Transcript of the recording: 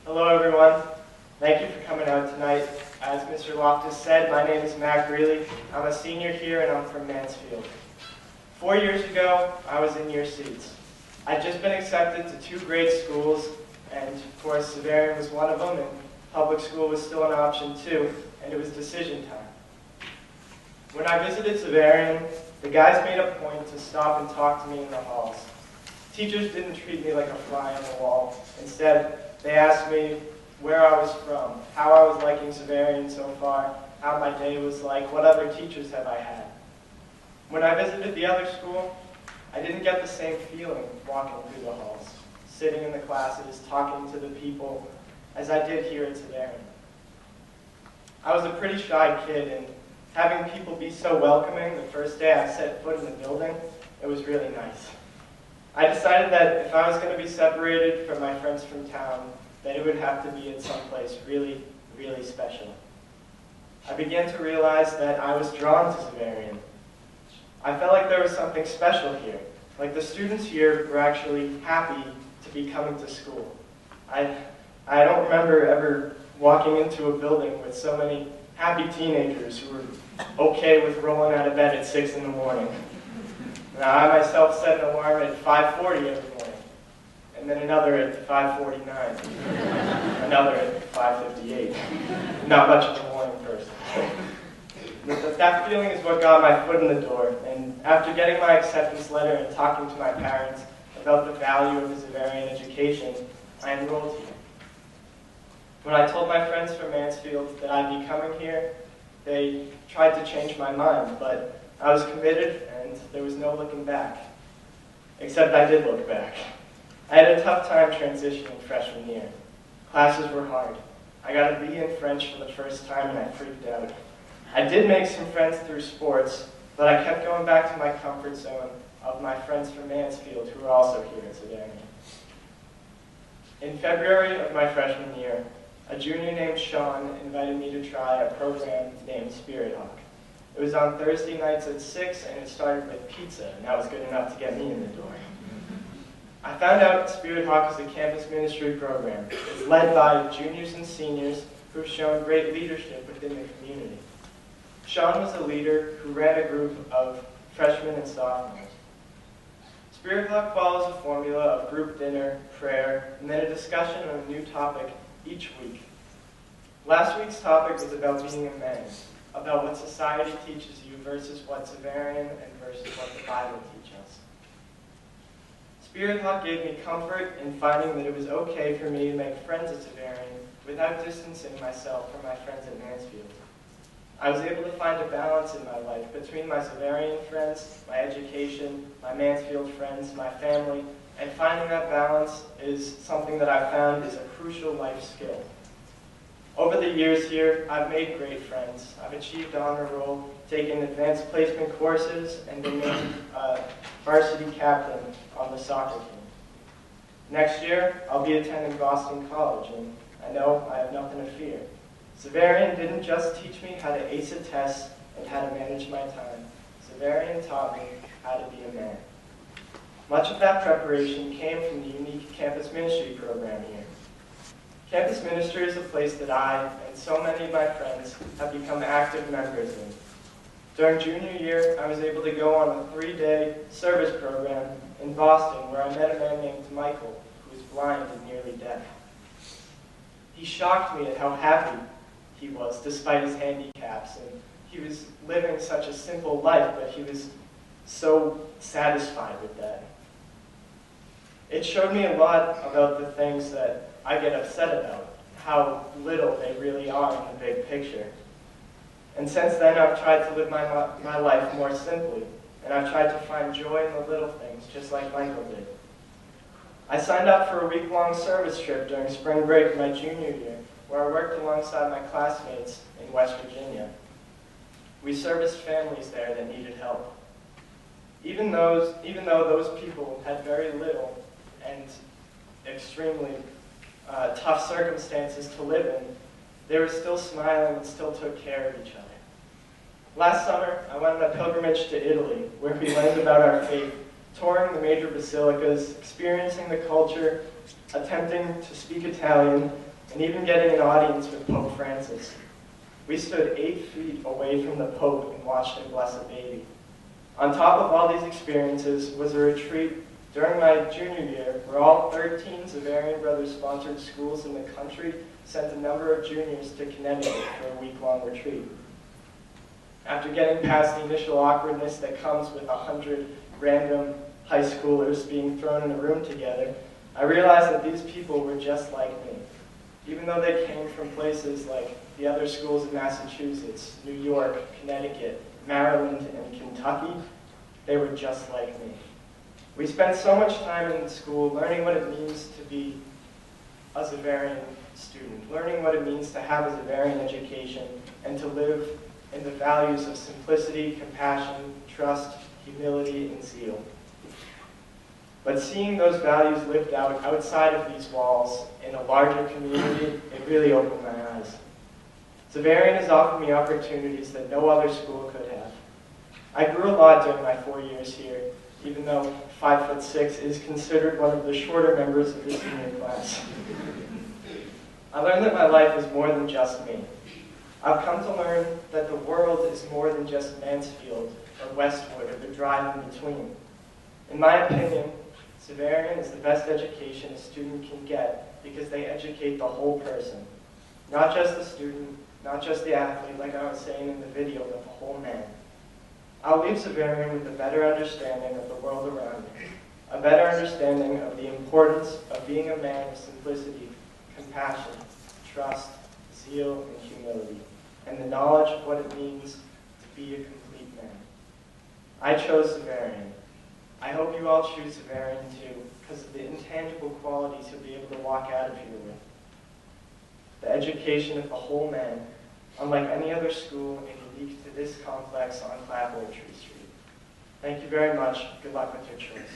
Hello everyone. Thank you for coming out tonight. As Mr. Loftus said, my name is Matt Greeley. I'm a senior here and I'm from Mansfield. 4 years ago, I was in your seats. I'd just been accepted to 2 great schools, and of course Xaverian was one of them, and public school was still an option too, and it was decision time. When I visited Xaverian, the guys made a point to stop and talk to me in the halls. Teachers didn't treat me like a fly on the wall. Instead, they asked me where I was from, how I was liking Xaverian so far, how my day was like, what other teachers have I had. When I visited the other school, I didn't get the same feeling walking through the halls, sitting in the classes, talking to the people, as I did here at Xaverian. I was a pretty shy kid, and having people be so welcoming the first day I set foot in the building, it was really nice. I decided that if I was going to be separated from my friends from town, then it would have to be at some place really, really special. I began to realize that I was drawn to Xaverian. I felt like there was something special here, like the students here were actually happy to be coming to school. I don't remember ever walking into a building with so many happy teenagers who were okay with rolling out of bed at 6 in the morning. Now, I myself set an alarm at 5:40 every morning, and then another at 5:49, another at 5:58. Not much of a morning person. But that feeling is what got my foot in the door, and after getting my acceptance letter and talking to my parents about the value of the Xaverian education, I enrolled here. When I told my friends from Mansfield that I'd be coming here, they tried to change my mind, but I was committed and there was no looking back. Except I did look back. I had a tough time transitioning freshman year. Classes were hard. I got a B in French for the first time and I freaked out. I did make some friends through sports, but I kept going back to my comfort zone of my friends from Mansfield who were also here at Xaverian. In February of my freshman year, a junior named Sean invited me to try a program named Spirit Hawk. It was on Thursday nights at 6, and it started with pizza, and that was good enough to get me in the door. I found out Spirit Hawk is a campus ministry program. It's led by juniors and seniors who have shown great leadership within the community. Sean was a leader who ran a group of freshmen and sophomores. Spirit Hawk follows a formula of group dinner, prayer, and then a discussion on a new topic each week. Last week's topic was about being a man, about what society teaches you versus what Xaverian and versus what the Bible teaches us. Spirit Hawk gave me comfort in finding that it was okay for me to make friends at Xaverian without distancing myself from my friends at Mansfield. I was able to find a balance in my life between my Xaverian friends, my education, my Mansfield friends, my family, and finding that balance is something that I found is a crucial life skill. Over the years here, I've made great friends. I've achieved honor roll, taken advanced placement courses, and been named varsity captain on the soccer team. Next year, I'll be attending Boston College, and I know I have nothing to fear. Xaverian didn't just teach me how to ace a test and how to manage my time. Xaverian taught me how to be a man. Much of that preparation came from the unique campus ministry program here. Campus ministry is a place that I and so many of my friends have become active members in. During junior year, I was able to go on a 3-day service program in Boston where I met a man named Michael, who was blind and nearly deaf. He shocked me at how happy he was despite his handicaps, and he was living such a simple life, but he was so satisfied with that. It showed me a lot about the things that I get upset about, how little they really are in the big picture. And since then, I've tried to live my life more simply, and I've tried to find joy in the little things, just like Michael did. I signed up for a week-long service trip during spring break my junior year, where I worked alongside my classmates in West Virginia. We serviced families there that needed help. Even though those people had very little and extremely tough circumstances to live in, they were still smiling and still took care of each other. Last summer, I went on a pilgrimage to Italy, where we learned about our faith, touring the major basilicas, experiencing the culture, attempting to speak Italian, and even getting an audience with Pope Francis. We stood 8 feet away from the Pope and watched him bless a baby. On top of all these experiences was a retreat during my junior year where all 13 Xaverian Brothers-sponsored schools in the country sent a number of juniors to Connecticut for a week-long retreat. After getting past the initial awkwardness that comes with 100 random high schoolers being thrown in a room together, I realized that these people were just like me. Even though they came from places like the other schools in Massachusetts, New York, Connecticut, Maryland, and Kentucky, they were just like me. We spent so much time in school learning what it means to be a Xaverian student, learning what it means to have a Xaverian education, and to live in the values of simplicity, compassion, trust, humility, and zeal. But seeing those values lived out outside of these walls in a larger community, it really opened my eyes. Xaverian has offered me opportunities that no other school could have. I grew a lot during my 4 years here, even though 5'6" is considered one of the shorter members of the senior class. I learned that my life is more than just me. I've come to learn that the world is more than just Mansfield or Westwood or the drive in between. In my opinion, Xaverian is the best education a student can get because they educate the whole person. Not just the student, not just the athlete, like I was saying in the video, but the whole man. I'll leave Xaverian with a better understanding of the world around me, a better understanding of the importance of being a man of simplicity, compassion, trust, zeal, and humility, and the knowledge of what it means to be a complete man. I chose Xaverian. I hope you all choose Xaverian too, because of the intangible qualities you'll be able to walk out of here with. The education of the whole man, unlike any other school and unique to this complex on Clapboard Tree Street. Thank you very much. Good luck with your choice.